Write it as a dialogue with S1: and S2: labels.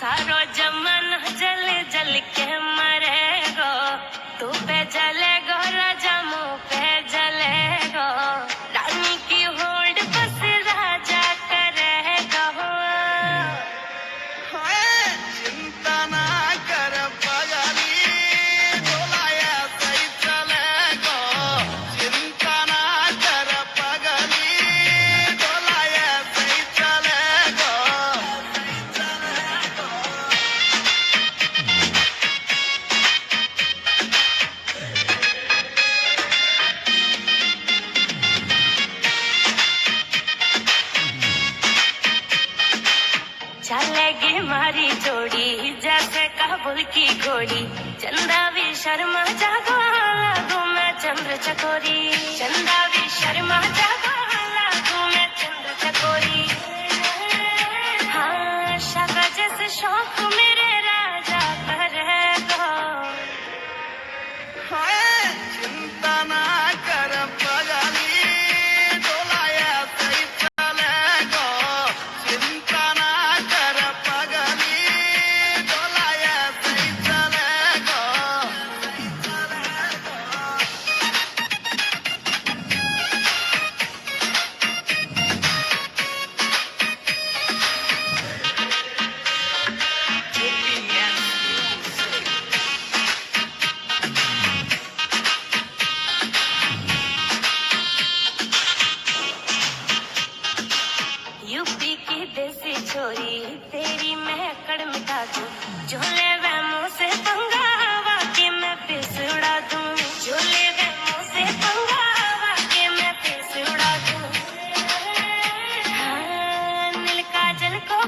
S1: सारो जमाना जल जल के मरेगो, तू पे जलेगो राजा मुँह पे जलेगो, रानी की होड़ बस राजा करेगा।
S2: चिंता ना कर पगली, डोलाया सही चलेगो। चिंता ना कर पगली, डोलाया सही चलेगो।
S1: चलेगी मारी जोड़ी जैसे काबुल की घोड़ी, चंदा भी शर्मा जागो लागू मैं चंद्र चकोरी, चंदा भी शर्मा जागो लागू मैं चंद्र चकोरी। हाँ शाका जैसे शौक मेरे राजा करेगो।
S2: चिंता ना कर पगली, डोलाया सही चलेगो। चिंता ना कर पगली, डोलाया सही चलेगो।
S1: यूपी की देसी छोरी तेरी मैं अकड़ मिटा दूं, झोले वे मुंह से पंगा हवा के मैं फिस उड़ा दूं, झोले वे मुंह से पंगा हवा के मैं फिस उड़ा दूं। हाँ नील काजल को